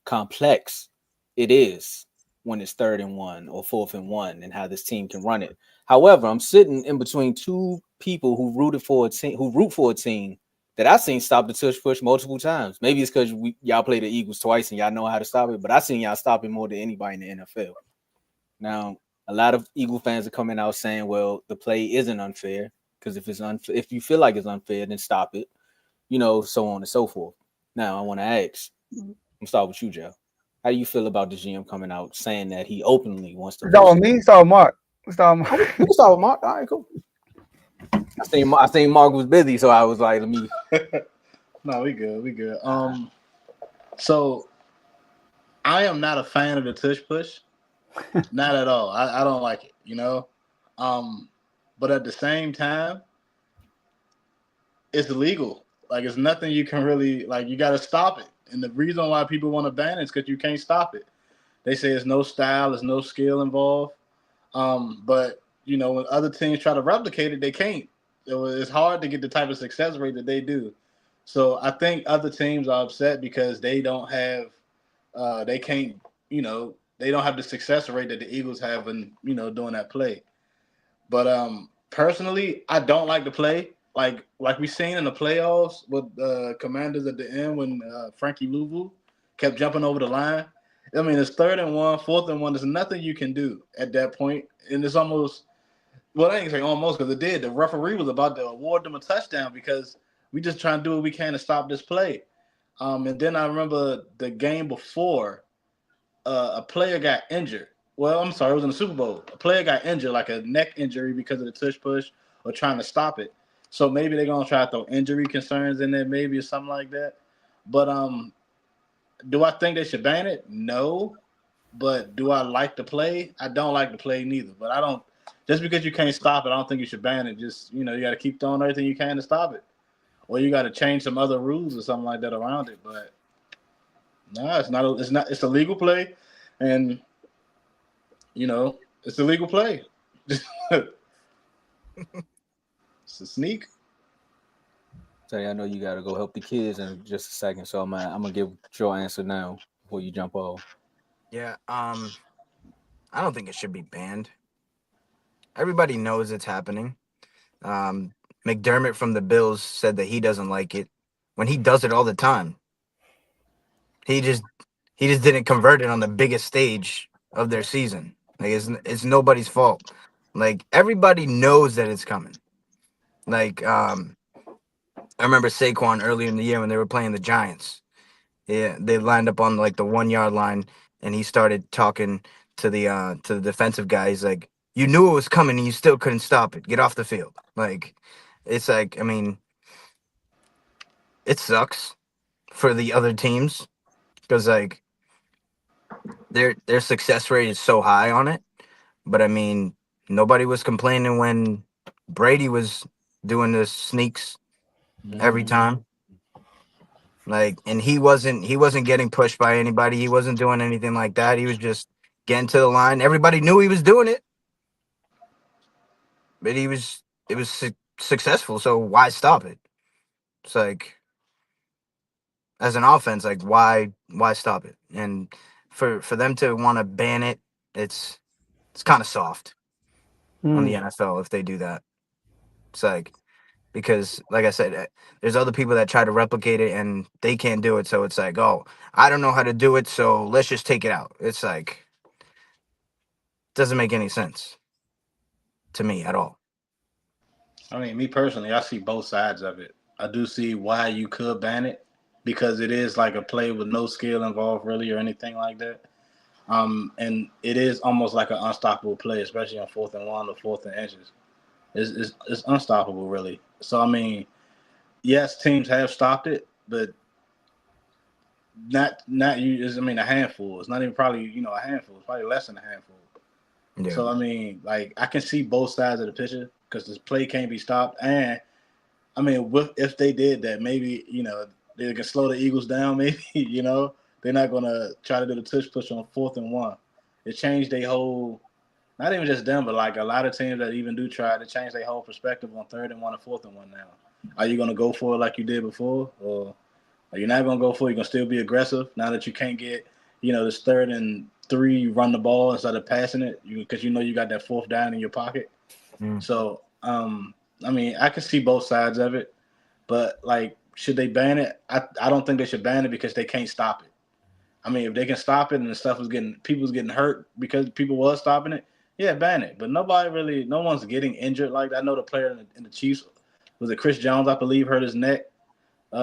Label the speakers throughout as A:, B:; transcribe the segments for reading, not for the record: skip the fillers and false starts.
A: complex it is when it's 3rd and 1 or 4th and 1 and how this team can run it. However, I'm sitting in between two people who root for a team that I've seen stop the tush push multiple times. Maybe it's because y'all play the Eagles twice and y'all know how to stop it, but I've seen y'all stop it more than anybody in the NFL. Now, a lot of Eagle fans are coming out saying, "Well, the play isn't unfair because if you feel like it's unfair, then stop it." So on and so forth. Now, I want to ask. I'm start with you, Joe. How do you feel about the GM coming out saying that he openly wants to
B: It's all
A: push it?
B: me. It's all Mark. It's all
A: We
B: Mark.
A: can start with Mark. All right, cool. I seen Mark was busy, so I was like, let me.
C: No, we good. We good. So I am not a fan of the tush push. Not at all. I don't like it. Um, but at the same time, it's illegal. Like it's nothing you can really like. You got to stop it. And the reason why people want to ban it is because you can't stop it. They say there's no style, there's no skill involved. But when other teams try to replicate it, they can't. It's hard to get the type of success rate that they do. So I think other teams are upset because they don't have, they can't, they don't have the success rate that the Eagles have in, doing that play. But personally, I don't like the play. Like we seen in the playoffs with the Commanders at the end when Frankie Louvu kept jumping over the line. I mean, it's 3rd and 1, 4th and 1. There's nothing you can do at that point, and it's almost well, I ain't say almost because it did. The referee was about to award them a touchdown because we just trying to do what we can to stop this play. And then I remember the game before, a player got injured. Well, I'm sorry, it was in the Super Bowl. A player got injured, like a neck injury because of the tush push or trying to stop it. So maybe they're gonna try to throw injury concerns in there, maybe or something like that. But do I think they should ban it? No. But do I like the play? I don't like the play neither. But I don't just because you can't stop it, I don't think you should ban it. Just you got to keep throwing everything you can to stop it, or you got to change some other rules or something like that around it. But no, it's not. It's not. It's a legal play, and it's a legal play. It's a sneak.
A: Say, I know you gotta go help the kids in just a second, so I'm gonna give your answer now before you jump off.
D: Yeah, I don't think it should be banned. Everybody knows it's happening. Um, McDermott from the Bills said that he doesn't like it when he does it all the time. He just didn't convert it on the biggest stage of their season. Like it's nobody's fault. Like everybody knows that it's coming. Like I remember Saquon earlier in the year when they were playing the Giants. Yeah, they lined up on like the 1 yard line, and he started talking to the defensive guy. He's like, "You knew it was coming, and you still couldn't stop it. Get off the field." Like, it's like, I mean, it sucks for the other teams because like their success rate is so high on it. But I mean, nobody was complaining when Brady was doing the sneaks every
C: Mm-hmm.
D: time. Like, and he wasn't getting pushed by anybody. He wasn't doing anything like that. He was just getting to the line. Everybody knew he was doing it, but it was successful. So why stop it? It's like as an offense, like why stop it? And for them to want to ban it, it's kind of soft on the
B: Mm.
D: NFL if they do that. It's like because like I said, there's other people that try to replicate it and they can't do it. So it's like, oh, I don't know how to do it, so let's just take it out. It's like doesn't make any sense to me at all.
C: I mean, me personally, I see both sides of it. I do see why you could ban it because it is like a play with no skill involved, really, or anything like that. And it is almost like an unstoppable play, especially on 4th and 1 or 4th and inches. It's unstoppable, really. So I mean, yes, teams have stopped it, but not you. I mean, a handful. It's not even probably a handful. It's probably less than a handful.
D: Yeah.
C: So I mean, like I can see both sides of the picture because this play can't be stopped. And I mean, if they did that, maybe they can slow the Eagles down. Maybe they're not gonna try to do the tush push on 4th and 1. It changed their whole. Not even just them, but like a lot of teams that even do try to change their whole perspective on 3rd and 1 and 4th and 1 now. Are you gonna go for it like you did before, or are you not gonna go for it? You're gonna still be aggressive now that you can't get this 3rd and 3, run the ball instead of passing it, because you got that 4th down in your pocket.
D: Mm.
C: So, I mean, I can see both sides of it, but like, should they ban it? I don't think they should ban it because they can't stop it. I mean, if they can stop it and the stuff was people was getting hurt because people was stopping it, yeah, ban it. But no one's getting injured like that. I know the player in the Chiefs, was it Chris Jones, I believe, hurt his neck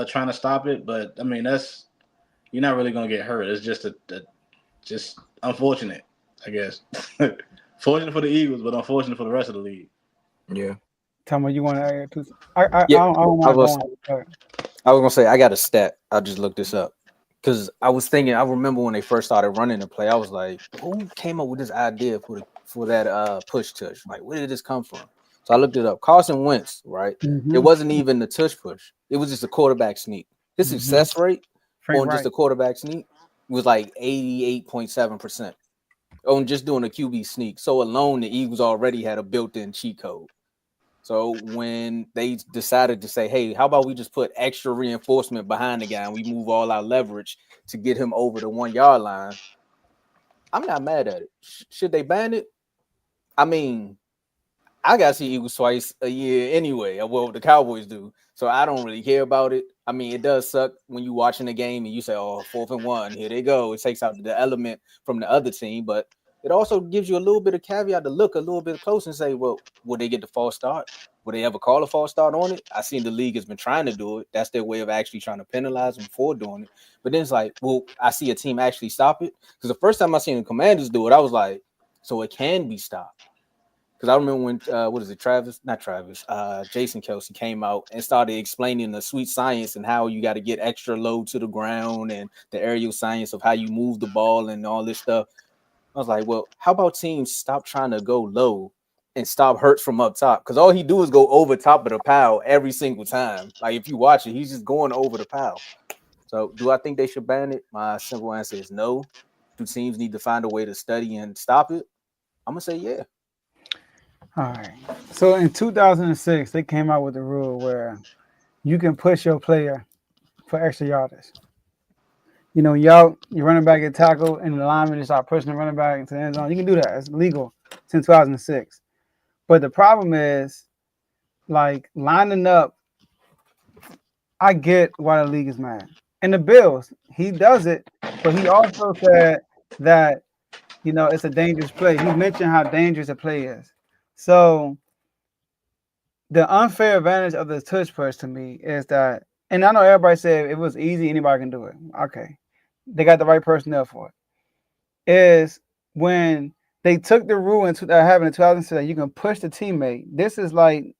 C: trying to stop it. But I mean, you're not really gonna get hurt. It's just unfortunate, I guess. Fortunate for the Eagles, but unfortunate for the rest of the league.
D: Yeah.
B: Tomo, you want to add to? I
A: Yeah,
B: don't
A: I
B: mind
A: was
B: going.
A: I was gonna say I got a stat. I just looked this up because I was thinking. I remember when they first started running the play. I was like, who came up with this idea for that push tush? Like, where did this come from? So I looked it up. Carson Wentz, right? It
B: Mm-hmm.
A: wasn't even the tush push. It was just a quarterback sneak. His
B: Mm-hmm.
A: success rate
B: Frank
A: on just
B: Wright.
A: a quarterback sneak was like 88.7% on just doing a QB sneak. So alone, the Eagles already had a built-in cheat code. So when they decided to say, hey, how about we just put extra reinforcement behind the guy and we move all our leverage to get him over the 1 yard line, I'm not mad at it. Should they ban it? I mean, I got to see Eagles twice a year anyway. Well, the Cowboys do. So I don't really care about it. I mean, it does suck when you're watching the game and you say, oh, 4th and 1, here they go. It takes out the element from the other team, but it also gives you a little bit of caveat to look a little bit close and say, well, will they get the false start? Will they ever call a false start on it? I seen the league has been trying to do it. That's their way of actually trying to penalize them for doing it. But then it's like, well, I see a team actually stop it. Because the first time I seen the Commanders do it, I was like, so it can be stopped. Because I remember when Jason Kelsey came out and started explaining the sweet science and how you got to get extra low to the ground and the aerial science of how you move the ball and all this stuff. I was like, well, how about teams stop trying to go low and stop Hurts from up top? Because all he do is go over top of the pile every single time. Like if you watch it, he's just going over the pile. So do I think they should ban it? My simple answer is no. Do teams need to find a way to study and stop it? I'm gonna say yeah.
B: All right. So in 2006, they came out with a rule where you can push your player for extra yardage. Your running back get tackled and the lineman just start pushing the running back into the end zone. You can do that. It's legal since 2006. But the problem is, like, lining up, I get why the league is mad. And the Bills, he does it, but he also said that, it's a dangerous play. He mentioned how dangerous a play is. So the unfair advantage of the tush push to me is that, and I know everybody said it was easy, anybody can do it. Okay. They got the right personnel for it. Is when they took the rule in having in 2006 that you can push the teammate. This is like,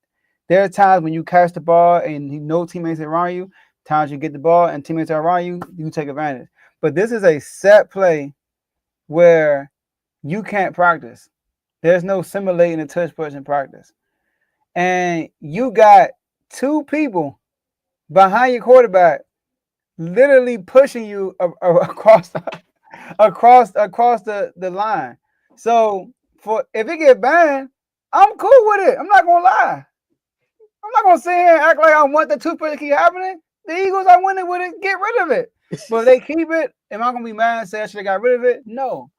B: there are times when you catch the ball and no teammates around you, times you get the ball and teammates are around you, you take advantage. But this is a set play where you can't practice. There's no simulating a touch push in practice. And you got two people behind your quarterback literally pushing you across the line. So if it get banned, I'm cool with it. I'm not gonna lie. I'm not gonna sit here and act like I want the two push to keep happening. The Eagles are winning with it. Get rid of it. But if they keep it, am I gonna be mad and say I should have got rid of it? No.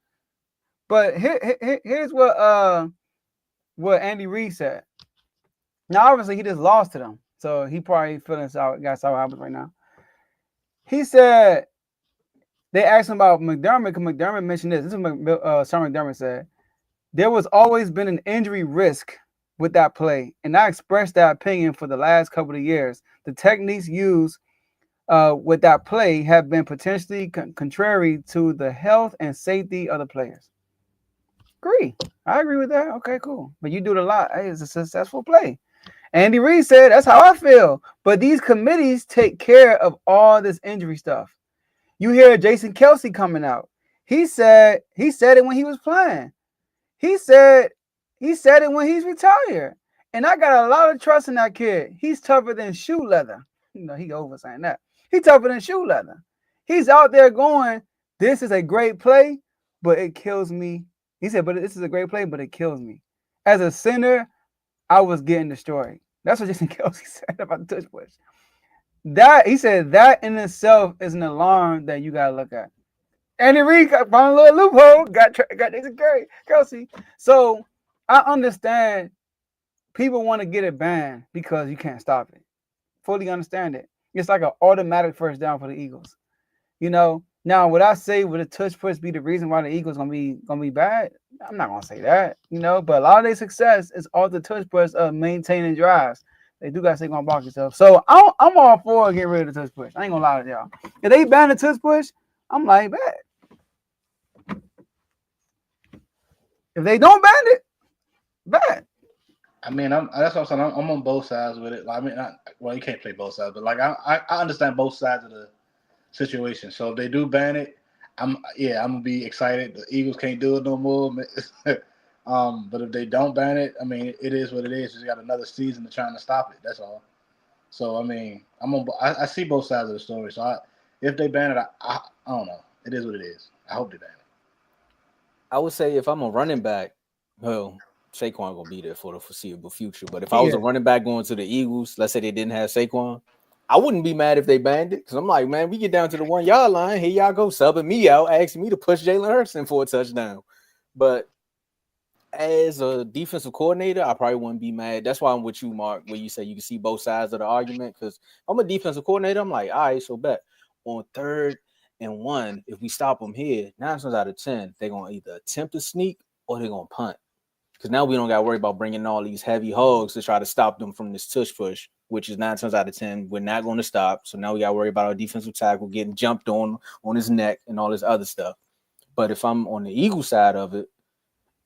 B: But here's what Andy Reid said. Now, obviously, he just lost to them, so he probably feeling sour. Got sour habits right now. He said they asked him about McDermott. Because McDermott mentioned this. This is what Sean McDermott said. There was always been an injury risk with that play, and I expressed that opinion for the last couple of years. The techniques used with that play have been potentially contrary to the health and safety of the players. I agree with that. Okay, cool. But you do it a lot. Hey, it's a successful play. Andy Reid said, that's how I feel. But these committees take care of all this injury stuff. You hear Jason Kelsey coming out. He said it when he was playing. He said it when he's retired. And I got a lot of trust in that kid. He's tougher than shoe leather. He over saying that. He's tougher than shoe leather. He's out there going, this is a great play, but it kills me. He said, but this is a great play, but it kills me. As a center, I was getting destroyed. That's what Jason Kelsey said about the tush push. He said that in itself is an alarm that you gotta look at. Andy Reid found a little loophole. Got Jason Kelsey. So I understand people want to get it banned because you can't stop it. Fully understand it. It's like an automatic first down for the Eagles. Now would I say would a touch push be the reason why the Eagles gonna be bad? I'm not gonna say that. But a lot of their success is all the touch push of maintaining drives. They do got to Saquon Barkley stuff. So I'm all for getting rid of the touch push. I ain't gonna lie to y'all. If they ban the touch push, I'm like, bet. If they don't ban it, bet.
C: I mean, that's what I'm saying. I'm on both sides with it. Like, I mean, well, you can't play both sides, but like I understand both sides of the situation. So if they do ban it, I'm gonna be excited. The Eagles can't do it no more. But if they don't ban it, I mean, it is what it is. You got another season to trying to stop it. That's all. So I mean, I see both sides of the story. So if they ban it, I don't know. It is what it is. I hope they ban it.
A: I would say if I'm a running back, well, Saquon gonna be there for the foreseeable future. But if I was
B: Yeah.
A: a running back going to the Eagles, let's say they didn't have Saquon, I wouldn't be mad if they banned it because I'm like, man, we get down to the 1 yard line. Here y'all go subbing me out, asking me to push Jalen Hurts in for a touchdown. But as a defensive coordinator, I probably wouldn't be mad. That's why I'm with you, Mark, where you say you can see both sides of the argument. Because I'm a defensive coordinator. I'm like, all right, so bet on 3rd and 1, if we stop them here, 9 times out of 10, they're gonna either attempt to sneak or they're gonna punt. Because now we don't got to worry about bringing all these heavy hogs to try to stop them from this tush push, which is 9 times out of 10 we're not going to stop. So now we got to worry about our defensive tackle getting jumped on his neck and all this other stuff. But if I'm on the Eagle side of it,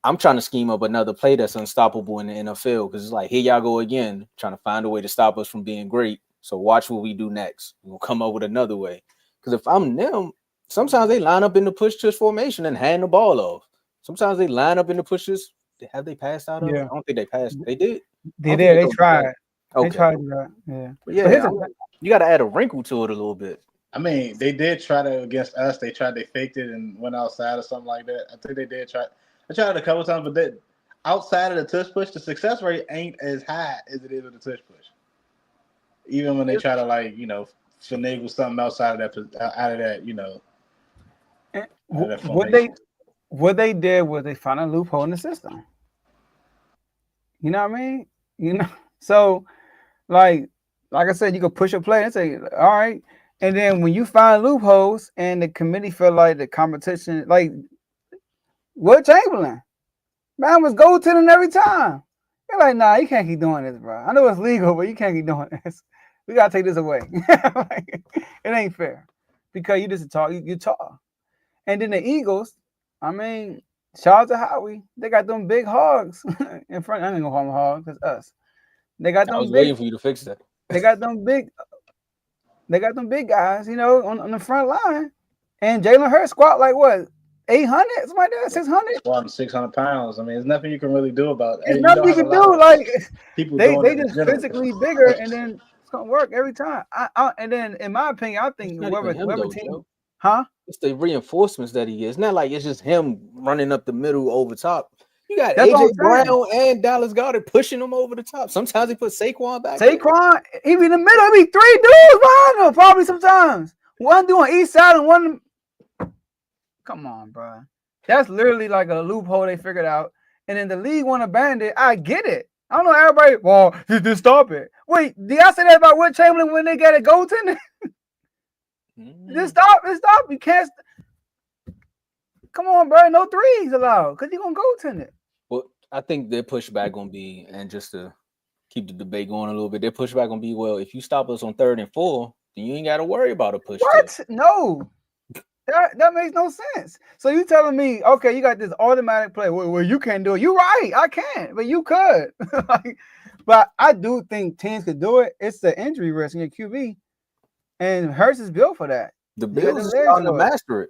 A: I'm trying to scheme up another play that's unstoppable in the NFL because it's like, here y'all go again, trying to find a way to stop us from being great. So watch what we do next. We'll come up with another way. Because if I'm them, sometimes they line up in the push-tush formation and hand the ball off. Sometimes they line up in the pushes. Have they passed out of it?
B: Yeah.
A: I don't think they passed. They did.
B: They did. They tried.
A: Okay.
B: They tried to do that. Yeah.
A: But yeah, you got to add a wrinkle to it a little bit.
C: I mean, they did try to against us. They faked it and went outside or something like that. I think they did try. I tried it a couple times, but outside of the tush push, the success rate ain't as high as it is with the tush push. Even when they try to finagle something outside of that,
B: What they did was they found a loophole in the system. You know what I mean? So like I said, you could push a play and say, all right. And then when you find loopholes and the committee felt like the competition, like Will Chamberlain, man was goaltending every time. You're like, nah, you can't keep doing this, bro. I know it's legal, but you can't keep doing this. We gotta take this away. Like, it ain't fair because you just talk. You talk. And then the Eagles, I mean, shout out to Howie. They got them big hogs in front. I ain't gonna call them hogs. That's us. They got them
A: I was
B: big.
A: waiting for you to fix that.
B: They got them big. They got them big guys, on the front line. And Jalen Hurts squat like what, 800, something like that, 600.
C: Squatting 600 pounds. I mean, there's nothing you can really do about it.
B: It's nothing you can do. Like
C: people
B: they
C: doing it
B: just
C: in general.
B: physically bigger, and then it's gonna work every time. And then in my opinion, I think whoever team,
A: Joe.
B: huh?
A: It's the reinforcements that he gets. It's not like it's just him running up the middle over top. You got
B: That's
A: AJ Brown and Dallas Goedert pushing him over the top. Sometimes they put Saquon back.
B: Saquon, he be in the middle. He be 3 dudes behind him, probably sometimes. One doing east side and one. Come on, bro. That's literally like a loophole they figured out. And then the league want to ban it. I get it. I don't know everybody. Well, just stop it. Wait, did y'all say that about Will Chamberlain when they got a goaltender? Just stop. You can't. Come on, bro. No threes allowed because you're going to goaltend it.
A: Well, I think their pushback going to be, and just to keep the debate going a little bit, their pushback going to be, well, if you stop us on 3rd and 4, then you ain't got to worry about a push.
B: What? No. That makes no sense. So you telling me, okay, you got this automatic play where you can't do it. You're right. I can't, but you could. But I do think teams could do it. It's the injury risk in your QB. And Hurts is built for that.
A: The Bills are starting to master it.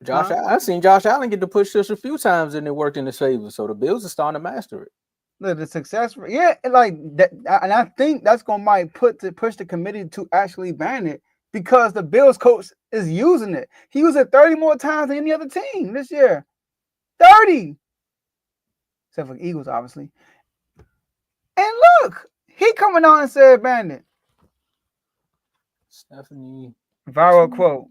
A: I've seen Josh Allen get to push this a few times and it worked in his favor. So the Bills are starting to master it.
B: Look, the success, yeah, like that, and I think that's might push the committee to actually ban it because the Bills coach is using it. He used it 30 more times than any other team this year. 30, except for the Eagles, obviously. And look, he coming out and said ban it.
A: Stephanie.
B: Viral quote.